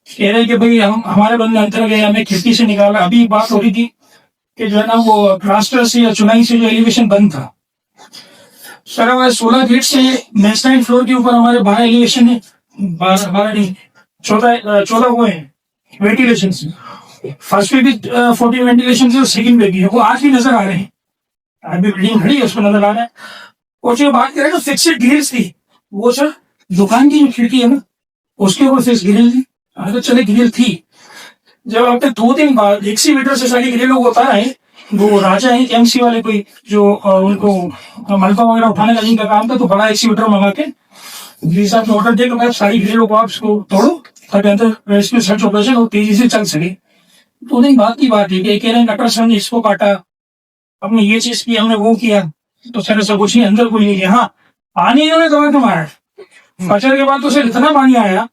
कह रहे कि भाई हम हमारे बंदे अंदर गए, हमें खिड़की से निकाला। अभी बात हो रही थी कि जो है ना वो प्लास्टर से या चुनाई से जो एलिवेशन बंद था सर, हमारे 16 फीट से मेसनाइन फ्लोर के ऊपर हमारे 12 एलिवेशन है, 12 नहीं 14 वो है वेंटिलेशन से। फर्स्ट पे भी 14 वेंटिलेशन से और सेकंड पे भी है, वो आज भी नजर आ रहे हैं। अभी बिल्डिंग खड़ी है उसको नजर आ रहा है। और जो बात करें तो फिक्सड ग्रिल्स थी, वो सर दुकान की जो खिड़की है ना उसके ऊपर फिक्स ग्रिल थी। तो चले ग्रिल थी, जब आपने 2 दिन बाद एक्सीवेटर से सारी ग्रिलों को उतारा है, वो राजा है एमसी वाले कोई जो उनको मलबा वगैरह उठाने का जिनका काम था, तो बड़ा एक्सीवेटर मंगा के जी साहब ने ऑर्डर दिया कि मैं सारी ग्रिलों को आप इसको तोड़ो ताकि अंदर रेस्क्यू सर्च ऑपरेशन वो तेजी से चल सके। 2 दिन बाद की बात है कि कह रहे हैं नटर सर ने इसको काटा, हमने ये चीज की, हमने वो किया। तो सर ऐसा कुछ नहीं, अंदर कोई नहीं गया। हाँ, पानी इन्होंने दबा के मारा। फजर के बाद तो सर इतना पानी आया,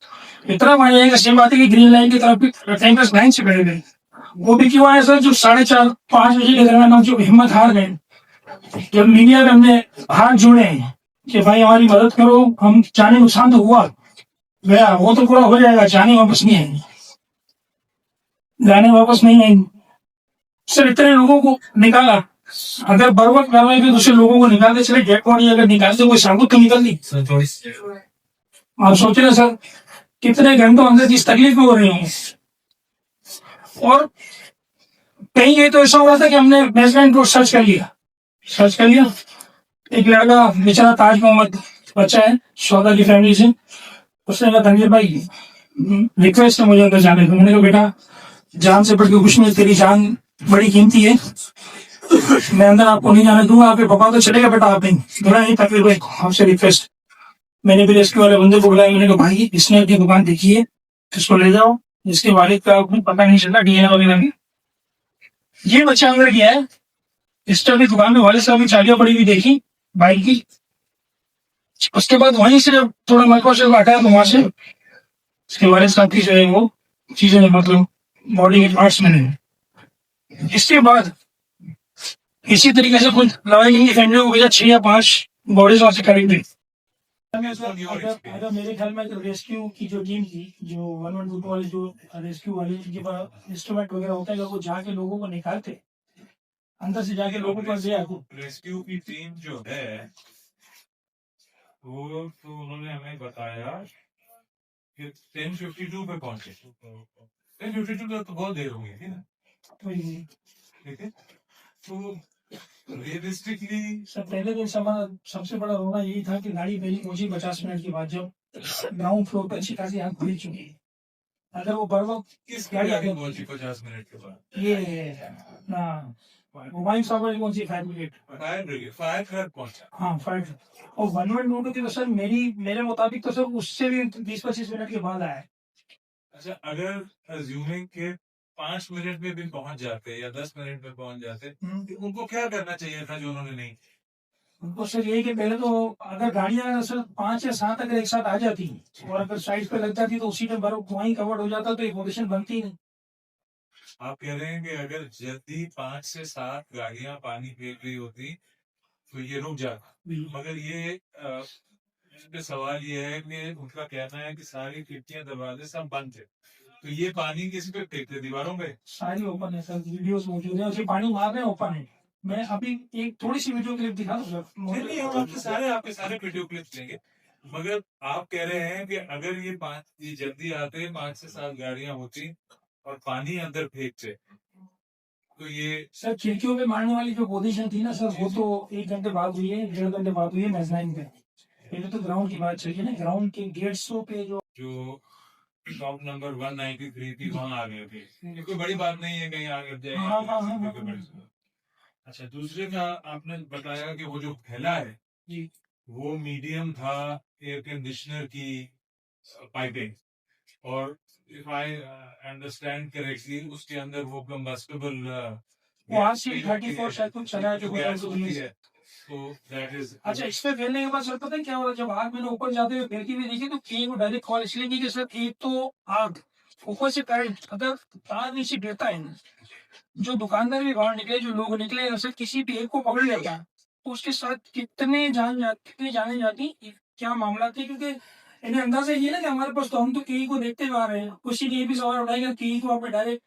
इतना पानी आएगा, सेम बात है कि ग्रीन लाइन की तरफ भी टैंकर्स लाइन से खड़े गए। वो भी क्यों आए सर, जो 4:30-5 बजे के दरमियान हम जो हिम्मत हार गए, जब मीडिया में हमने हाथ जोड़े कि भाई हमारी मदद करो, हम जाने नुकसान तो हुआ गया, वो तो पूरा हो जाएगा, जाने वापस नहीं आएंगे, जाने वापस नहीं आएंगे। सर इतने लोगों को निकाला, अगर बर वक्त कार्रवाई की दूसरे लोगों को निकालते चले, डेड बॉडी अगर निकालते कोई साबुत तो निकलती। आप सोच रहे सर कितने घंटों अंदर जिस तकलीफ में हो रही है। और कहीं गए तो ऐसा हो रहा था कि हमने बेसमेंट को सर्च कर लिया। एक लड़का बेचारा ताज मोहम्मद बच्चा है, सौदा की फैमिली से, उसने कहा तंजीर भाई रिक्वेस्ट है मुझे अंदर जाने को। मैंने कहा बेटा जान से बढ़ के कुछ नहीं, तेरी जान बड़ी कीमती है, मैं अंदर आपको नहीं जाने दूंगा, आपके पापा तो चलेगा बेटा, आप नहीं बोला नहीं तकलीफ भाई आपसे रिक्वेस्ट। मैंने भी रेस्क्यू वाले बंदे को बुलाया, मैंने कहा भाई इसने अपनी दुकान देखी है, इसको ले जाओ, जिसके वालिद का कुछ पता नहीं चला डीएनए वगैरह में, ये बच्चा अंदर गया है। इस टाइम की दुकान में वालिद साहब की चाबियां पड़ी हुई देखी बाइक की। उसके बाद वहीं से जब थोड़ा मलबा से हटाया तो वहां से उसके वालिद साहब की जो है वो चीजें मतलब बॉडी के पार्ट्स में नहीं। इसके बाद इसी तरीके से कुछ लड़ाई की फैमिली को भेजा, 6 या 5 बॉडीज वहां से करेक्ट हुई। अगर मेरे ख्याल में तो रेस्क्यू की जो टीम थी, जो 112 वाले जो रेस्क्यू वाले जिनके पास इंस्ट्रूमेंट वगैरह होता है, वो जाके लोगों को निकालते, अंदर से जाके लोगों को दिया। रेस्क्यू की टीम जो है वो तो उन्होंने हमें बताया कि 10:52 पे पहुंचे। 10:52 तक तो बहुत देर हो गई थी ना, ठीक है। तो रियलिस्टिकली सर पहले दिन सबसे बड़ा रोना यही था कि गाड़ी पहली पहुंची 50 मिनट के बाद, जब ग्राउंड फ्लोर पर अच्छी खासी आग खुली चुकी है। अगर वो बर वक्त किस गाड़ी आगे पहुंची 50 मिनट के बाद, ये मोबाइल साहब कौन सी फायर ब्रिगेड पहुंचा। हाँ फायर। और 112 की तो सर मेरे मुताबिक तो सर उससे भी 20-25 मिनट के बाद आया है। अच्छा, अगर अज्यूमिंग के 5 मिनट में भी पहुंच जाते या 10 मिनट में पहुंच जाते, तो उनको क्या करना चाहिए था जो उन्होंने नहीं। उनको सर यही कि पहले तो अगर गाड़ियां सर 5 या 7 अगर एक साथ आ जाती और अगर साइड पे लग जाती तो उसी में बर्फ वहीं कवर्ड हो जाता, तो एक पोजिशन बनती नहीं। आप कह रहे हैं कि अगर जल्दी 5 से 7 गाड़ियां पानी फेंक रही होती तो ये रुक जाता, मगर ये सवाल ये है कि उनका कहना है कि सारी खिड़कियां दरवाजे सब बंद थे, तो ये पानी किसी पे फेंकते, दीवारों पे? सारी ओपन है सर, वीडियोस मौजूद है, उसे पानी मार रहे हैं ओपन है। मैं अभी एक थोड़ी सी वीडियो क्लिप दिखा दूं सर। नहीं, हम आपके सारे वीडियो क्लिप्स लेंगे, मगर आप कह रहे हैं कि अगर ये जल्दी आते 5 से 7 गाड़ियां होती और पानी अंदर फेंकते, तो ये सर खिड़कियों पे मारने वाली जो पोजीशन थी ना सर, वो तो 1 घंटे बाद हुई है, 1.5 घंटे बाद हुई है मेजलाइन पे। पहले तो ग्राउंड की बात चलिए ना, ग्राउंड के गेट्सों पे जो टॉप नंबर 193 थी वहां आ गए थे, ये कोई बड़ी बात नहीं है, कहीं आगे जाए। हाँ। अच्छा, दूसरे का आपने बताया कि वो जो फैला है जी वो मीडियम था एयर कंडीशनर की पाइपिंग, और इफ आई अंडरस्टैंड करेक्टली उसके अंदर वो कंबस्टेबल RC-34 शायद कुछ चला है जो गैस होती है, तो दैट इज। अच्छा, इस पे फैलने के बाद सर पता है क्या हो रहा है, जब आग मैंने ऊपर जाते हुए फैलती हुई देखी तो एक को डायरेक्ट कॉल इसलिए की कि सर एक तो आग ऊपर से करंट अगर तार नीचे गिरता है ना, जो दुकानदार भी बाहर निकले, जो लोग निकले, अगर किसी भी एक को पकड़ लेता तो उसके साथ कितने जाने जाती क्या मामला थे, क्योंकि इन्हें अंदाजा ये ना कि हमारे पास तो हम तो केई को देखते हुए आ रहे हैं, कुछ ही ये भी सवाल उठाएगा केई को आपने डायरेक्ट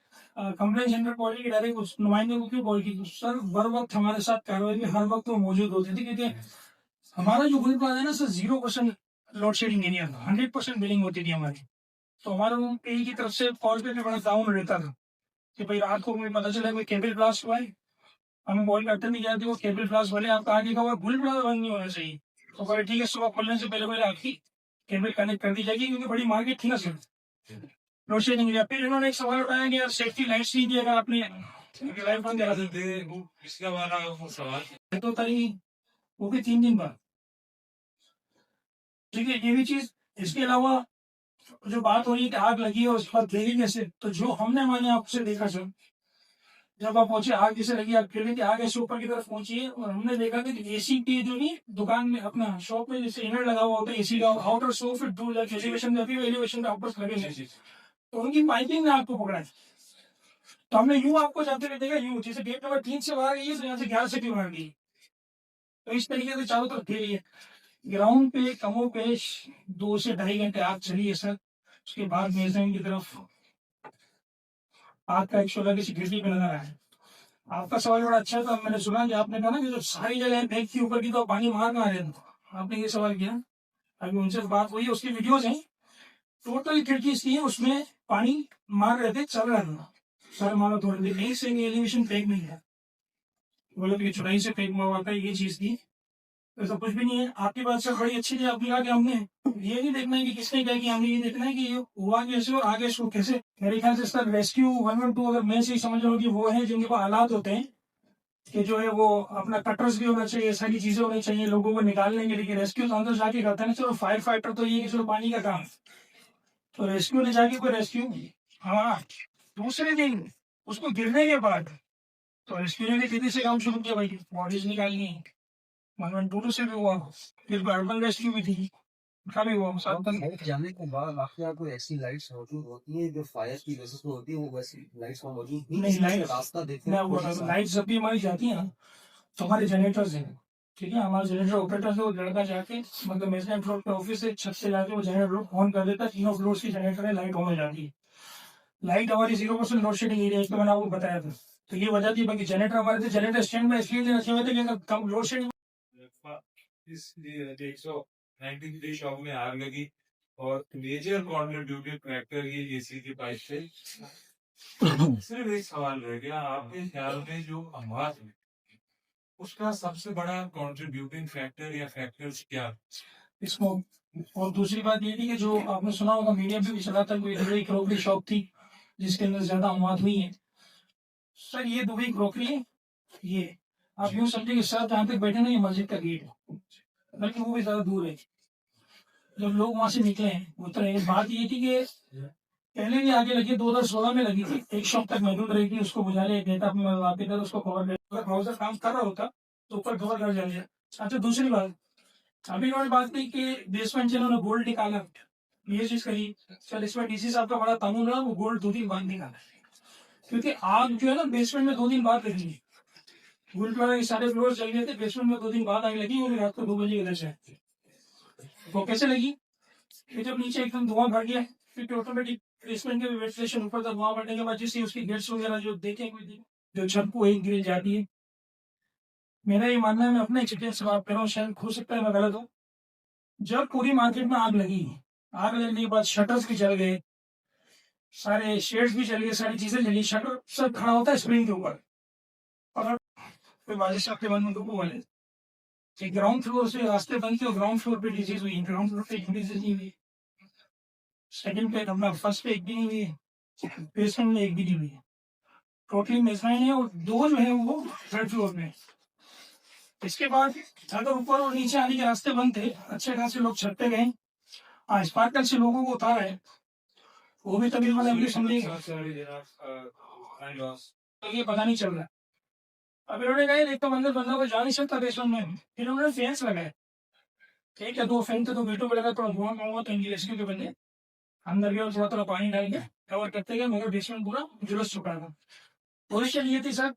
कंप्लेन सेंटर कॉल की डायरेक्ट उस नुमाइंदे को क्यों कॉल की? सर हर वक्त हमारे साथ कार्रवाई में हर वक्त वो मौजूद होते थे, क्योंकि हमारा जो गुल प्लाजा है ना सर 0% लोड शेडिंग एरिया था, 100% बिलिंग होती थी हमारी। तो हमारा वो केई की तरफ से कॉल पे भी बड़ा ताउन रहता था कि भाई रात को मुझे पता चला कोई केबल ब्लास्ट हुआ है, हमें कॉल करते नहीं जाते, वो केबल ब्लास्ट वाले आपका आगे का हुआ गुल प्लाजा बंद नहीं होना चाहिए। तो बोले ठीक है, सुबह खोलने से पहले पहले आपकी केबल कनेक्ट कर दी जाएगी, क्योंकि बड़ी मार्केट थी ना सर लोड शेडिंग एरिया। फिर इन्होंने एक सवाल उठाया कि यार सेफ्टी लाइट्स नहीं दिएगा आपने, लाइट बंद करा दी। इसका वाला वो सवाल तो तारी वो भी 3 दिन बाद, ठीक है, ये भी चीज। इसके अलावा जो बात हो रही है कि आग लगी है और उस पर देरी कैसे, तो जो हमने मैंने आपसे देखा सर, जब आप पहुंचे आग जैसे लगी, आप खेले कि आग ऐसे ऊपर की तरफ पहुंची है, और हमने देखा कि एसी की जो नहीं दुकान में अपना शॉप में जैसे इनर लगा हुआ होता है एसी का, आउटर सो फिर दूर जाके एलिवेशन जाती है, एलिवेशन पे ऊपर लगे हैं, तो उनकी पाइपिंग ने आपको पकड़ा है। तो हमने यूं आपको जाते हुए देखा, यूं जैसे गेट नंबर 3 से बाहर गई है, तो यहाँ से 11 से भी बाहर गई, तो इस तरीके से चारों तरफ घेरी है। ग्राउंड पे कमोपेश 2 से ढाई घंटे आग चली है सर। उसके बाद बेसमेंट की तरफ आग का एक शोला किसी खिड़की पे लगा रहा है। आपका सवाल बड़ा अच्छा था, मैंने सुना कि आपने कहा ना कि जो सारी जगह फेंक थी ऊपर की, तो पानी मार कहाँ रहे थे, आपने ये सवाल किया। अभी उनसे बात हुई, उसकी वीडियोज हैं, टोटल खिड़की इसकी है, उसमें पानी मार रहे थे, चल रहा था सर, मारो थोड़ी देर नहीं से एलिवेशन फेंक नहीं है, बोले कि चुराई से फेंक हुआ था ये चीज की, ऐसा कुछ भी नहीं है। आपकी बात सर बड़ी अच्छी थी, आपने कहा कि हमने ये नहीं देखना है कि किसने क्या किया, हमने ये देखना है कि ये हुआ कैसे और आगे इसको कैसे। मेरे ख्याल से सर रेस्क्यू 112 अगर मैं सही समझ रहा हूँ कि वो है जिनके पास हालात होते हैं कि जो है वो अपना कटर्स भी होना चाहिए, सारी चीजें होनी चाहिए लोगों को निकालने के लिए। रेस्क्यू तो अंदर जाके करते हैं ना, चलो फायर फाइटर तो ये कि चलो पानी का काम, तो रेस्क्यू ने जाके कोई रेस्क्यू, हाँ दूसरे दिन उसको गिरने के बाद तो रेस्क्यू ने भी तेजी से काम शुरू किया भाई, बॉडीज निकालनी, 112 से भी हुआ, फिर अर्बन रेस्क्यू भी थी, उनका भी हुआ साथ में। लाइट जाने के बाद आपके यहाँ कोई ऐसी लाइट्स मौजूद होती है जो फायर की वजह से होती है, वो वैसी लाइट्स मौजूद नहीं, लाइट रास्ता देखने मैं की बोल रहा हूँ, लाइट जब भी हमारी जाती है ना, तो हमारे जनरेटर्स हैं, ठीक है, हमारे जनरेटर ऑपरेटर से वो लड़का जाके मतलब मेजबान फ्लोर पे ऑफिस से छत से जाके वो जनरेटर ऑन कर देता है, तीनों फ्लोर की जनरेटर है, लाइट ऑन हो जाती है। लाइट हमारी 0% लोड शेडिंग एरिया है, तो मैंने आपको बताया था, तो ये वजह थी। बाकी जनरेटर हमारे थे, जनरेटर स्टैंड में इसलिए रखे हुए थे कि अगर कम लोड शेडिंग इसलिए 193 शॉप में आग लगी और मेजर कंट्रीब्यूटेड फैक्टर ये एसी की पाइप से। सिर्फ एक सवाल रह गया, आपके ख्याल में जो आवाज है उसका सबसे बड़ा कंट्रीब्यूटिंग फैक्टर या फैक्टर्स क्या? इसको, और दूसरी बात ये थी कि जो आपने सुना होगा मीडिया पे भी चला था, कोई दुबई क्रॉकरी शॉप थी जिसके अंदर ज्यादा अमवात हुई है। सर ये दुबई क्रॉकरी है, ये आप यूं समझे कि सर जहाँ तक बैठे ना ये मस्जिद का गेट है, बल्कि वो भी ज्यादा दूर है। जब लोग वहां से निकले उतरे, बात ये थी कि पहले भी आगे लगी, 2016 में लगी थी, एक शॉप तक महदूद रही थी, उसको बुझा लिया गया था, वापस उसको कवर कर, ब्राउजर काम कर रहा होता तो ऊपर कवर कर जाए। अच्छा दूसरी बात, अभी इन्होंने बात की कि बेसमेंट से इन्होंने गोल्ड निकाला, ये चीज करी, चल इसमें डीसी साहब का बड़ा कानून रहा, वो गोल्ड 2 दिन बाद निकाला, क्योंकि आग जो है ना बेसमेंट में 2 दिन बाद लगी, गोल्ड वाला के सारे फ्लोर चल गए थे, बेसमेंट में 2 दिन बाद आग लगी, वो भी रात को 2 बजे इधर से। वो कैसे लगी, फिर जब नीचे एकदम धुआं भर गया, फिर ऑटोमेटिक बेसमेंट के वेंटिलेशन ऊपर तक धुआं भरने के बाद जिससे उसकी गेट्स वगैरह जो देखें कोई जो छत को एक गिर जाती है। मेरा ये मानना है, मैं अपना एक्सपीरियंस से बात कर रहा हूँ, शायद हो सकता है मैं गलत हूँ। जब पूरी मार्केट में आग लगी, आग लगने के बाद शटर्स भी जल गए, सारे शेड्स भी जल गए, सारी चीजें जली, शटर सब खड़ा होता है स्प्रिंग के ऊपर, और कोई बारिश आपके बंद तो वाले ग्राउंड फ्लोर से रास्ते बंद थे, ग्राउंड फ्लोर पे डिजीज हुई, ग्राउंड फ्लोर पे डिजीज नहीं हुई, सेकंड पे अपना फर्स्ट पे एक भी नहीं हुई, बेसमेंट में एक भी नहीं हुई, टोटली मेजबाइन है, और 2 जो है वो थर्ड फ्लोर में। इसके बाद अगर ऊपर और नीचे आने के रास्ते बंद थे, अच्छे खासे लोग छत पे गए, स्पार्कल से लोगों को उतारा है, वो भी तकरीबन अगली संडे तो ये पता नहीं चल रहा। अब इन्होंने कहा एक तो मंदिर बंदा को जा नहीं सकता बेसमेंट में, फिर उन्होंने फेंस लगाए, ठीक है, 2 फैन थे, 2 गेटों पे लगा, थोड़ा धुआं कम हुआ तो इनकी रेस्क्यू के बंदे अंदर गए और थोड़ा थोड़ा पानी डाल के कवर करते गए, मगर बेसमेंट पूरा झुलस चुका था। पोजीशन ये थी सर,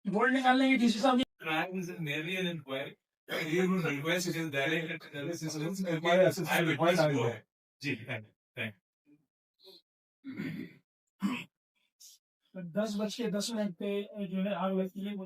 गोल्ड निकालने की डीसी साहब Crime is merely an inquiry. ये रिक्वेस्ट इज डायरेक्ट असिस्टेंस हमारे assistant required आ गया है। जी थैंक 10:10 पे जो है आग लगती है वो